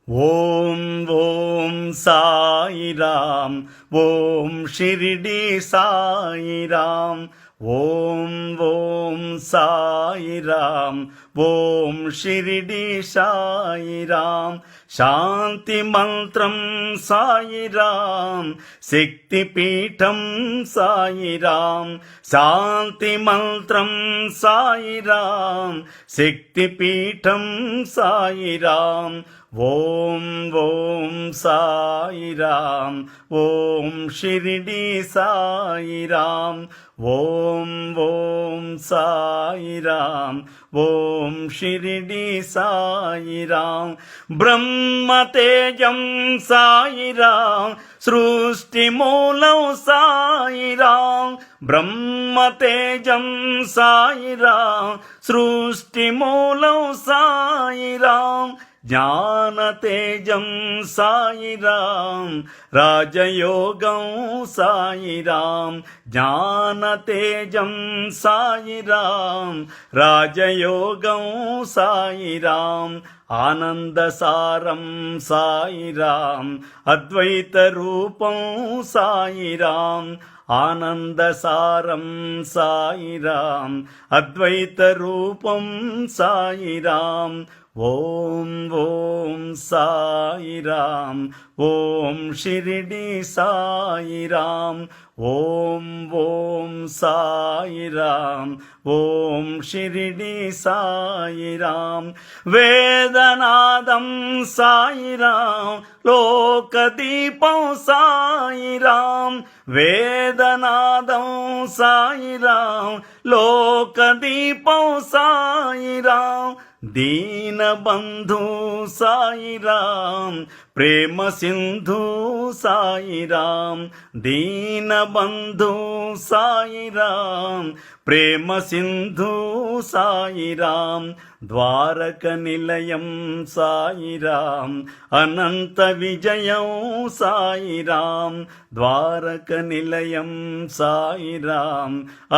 ఓం ఓం సాయిరాం, ఓం షిరిడి సాయిరాం. ఓం ఓం సాయిరాం, ఓం షిరిడి సాయిరాం. శాంతి మంత్రం సాయిరాం, శక్తిపీఠం సాయిరాం. శాంతి మంత్రం సాయిరాం, శక్తిపీఠం సాయిరాం. ఓం ఓం సాయిరాం, ఓం షిరిడి సాయిరాం. ఓం ఓం సాయిరాం, ఓం షిరిడి సాయిరాం. బ్రహ్మతేజం సాయిరాం, సృష్టి మూలం సాయిరాం. బ్రహ్మతేజం సాయిరాం, సృష్టి మూలం సాయిరాం. జ్ఞానతేజం సాయిరాం, రాజయోగం సాయిరాం. జ్ఞానతేజం సాయిరాం, రాజయోగం సాయిరాం. ఆనందసారం సాయిరాం, అద్వైత రూపం సాయిరాం. ఆనందసారం సాయిరాం, అద్వైత రూపం సాయిరాం. ఓం ఓం సాయిరాం, ఓం షిరిడి సాయిరాం. ఓం ఓం సాయిరాం, ఓం షిరిడి సాయిరాం. వేదనాదం సాయిరాం, లోకదీపం సాయిరాం. వేదనాదం సాయిరాం, లోకదీపం సాయిరాం. దీనబంధు సాయిరాం, ప్రేమ సింధు సాయిరాం. దీనబంధు సాయిరాం, ప్రేమ సింధు సాయిరాం. ద్వారక నిలయం సాయిరాం, అనంత విజయం సాయిరాం. ద్వారక నిలయం సాయిరాం,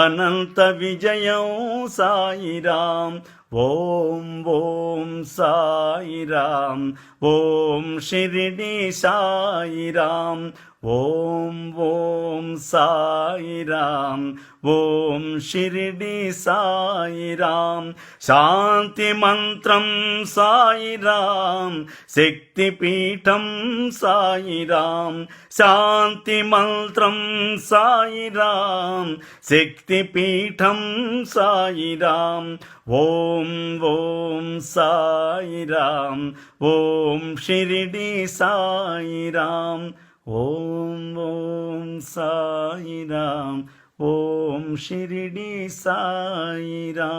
అనంత విజయం సాయిరాం. ఓం ఓం సాయిరాం, ఓం షిరిడి సాయిరాం. ఓం ఓం సాయిరాం, ఓం షిరిడి సాయిరాం. శాంతి మంత్రం సాయిరాం, శక్తిపీఠం సాయిరాం. శాంతి మంత్రం సాయిరాం, శక్తిపీఠం సాయిరాం. ఓం ఓం సాయిరాం, ఓం షిరిడి సాయిరాం. ఓం ఓం సాయిరాం, ఓం షిరిడి సాయిరాం.